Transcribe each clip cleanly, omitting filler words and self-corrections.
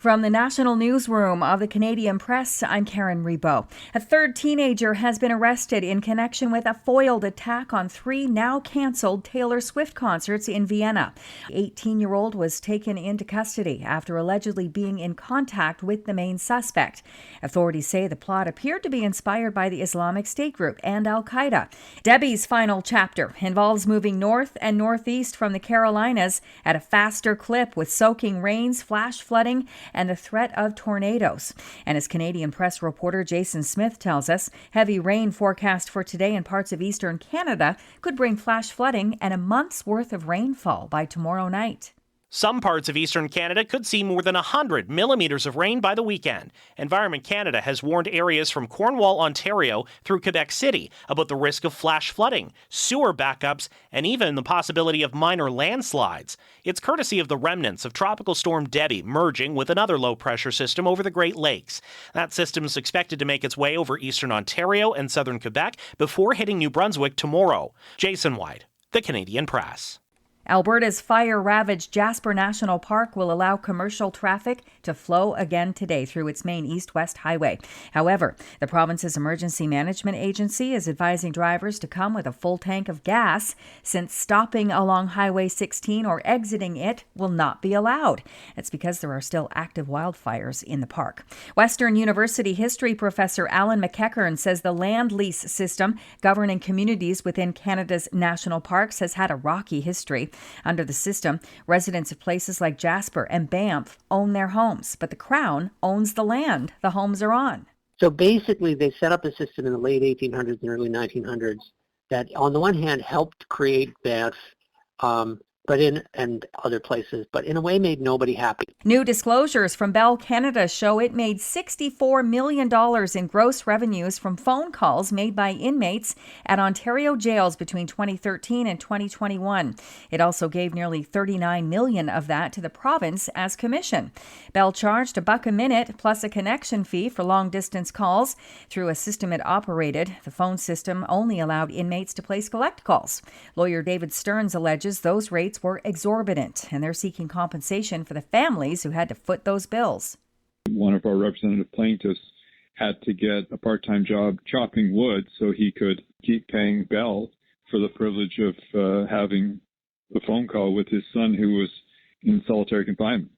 From the National Newsroom of the Canadian Press, I'm Karen Rebo. A third teenager has been arrested in connection with a foiled attack on 3 now-cancelled Taylor Swift concerts in Vienna. The 18-year-old was taken into custody after allegedly being in contact with the main suspect. Authorities say the plot appeared to be inspired by the Islamic State group and Al-Qaeda. Debby's final chapter involves moving north and northeast from the Carolinas at a faster clip with soaking rains, flash flooding, and the threat of tornadoes. And as Canadian Press reporter Jason Smith tells us, heavy rain forecast for today in parts of eastern Canada could bring flash flooding and a month's worth of rainfall by tomorrow night. Some parts of eastern Canada could see more than 100 millimeters of rain by the weekend. Environment Canada has warned areas from Cornwall, Ontario through Quebec City about the risk of flash flooding, sewer backups, and even the possibility of minor landslides. It's courtesy of the remnants of Tropical Storm Debby merging with another low-pressure system over the Great Lakes. That system is expected to make its way over eastern Ontario and southern Quebec before hitting New Brunswick tomorrow. Jason White, the Canadian Press. Alberta's fire-ravaged Jasper National Park will allow commercial traffic to flow again today through its main east-west highway. However, the province's emergency management agency is advising drivers to come with a full tank of gas, since stopping along Highway 16 or exiting it will not be allowed. It's because there are still active wildfires in the park. Western University history professor Alan McEachern says the land lease system governing communities within Canada's national parks has had a rocky history. Under the system, residents of places like Jasper and Banff own their homes, but the Crown owns the land the homes are on. So basically, they set up a system in the late 1800s and early 1900s that, on the one hand, helped create Banff, and other places, but in a way made nobody happy. New disclosures from Bell Canada show it made $64 million in gross revenues from phone calls made by inmates at Ontario jails between 2013 and 2021. It also gave nearly $39 million of that to the province as commission. Bell charged $1 a minute plus a connection fee for long-distance calls. Through a system it operated, the phone system only allowed inmates to place collect calls. Lawyer David Stearns alleges those rates were exorbitant, and they're seeking compensation for the families who had to foot those bills. One of our representative plaintiffs had to get a part-time job chopping wood so he could keep paying Bell for the privilege of having the phone call with his son who was in solitary confinement.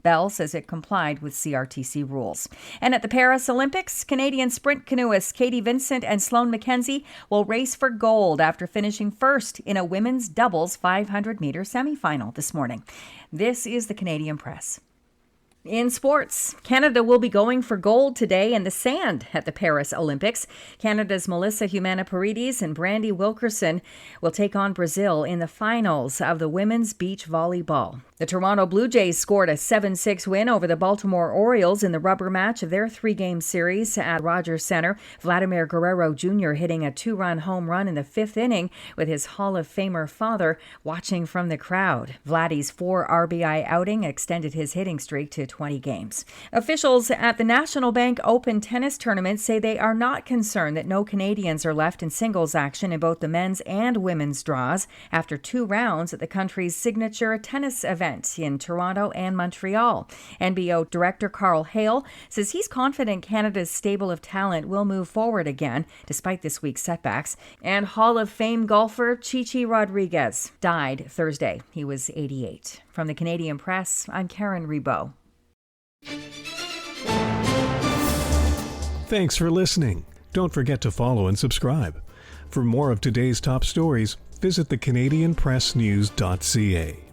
Bell says it complied with CRTC rules. And at the Paris Olympics, Canadian sprint canoeists Katie Vincent and Sloane Mackenzie will race for gold after finishing first in a women's doubles 500-meter semifinal this morning. This is the Canadian Press. In sports, Canada will be going for gold today in the sand at the Paris Olympics. Canada's Melissa Humana-Paredes and Brandy Wilkerson will take on Brazil in the finals of the women's beach volleyball. The Toronto Blue Jays scored a 7-6 win over the Baltimore Orioles in the rubber match of their 3-game series at Rogers Center. Vladimir Guerrero Jr. hitting a 2-run home run in the 5th inning with his Hall of Famer father watching from the crowd. Vladdy's 4 RBI outing extended his hitting streak to 20 games. Officials at the National Bank Open tennis tournament say they are not concerned that no Canadians are left in singles action in both the men's and women's draws after 2 rounds at the country's signature tennis event in Toronto and Montreal. NBO Director Carl Hale says he's confident Canada's stable of talent will move forward again despite this week's setbacks. And Hall of Fame golfer Chichi Rodriguez died Thursday. He was 88. From the Canadian Press, I'm Karen Rebo. Thanks for listening. Don't forget to follow and subscribe. For more of today's top stories, visit thecanadianpressnews.ca.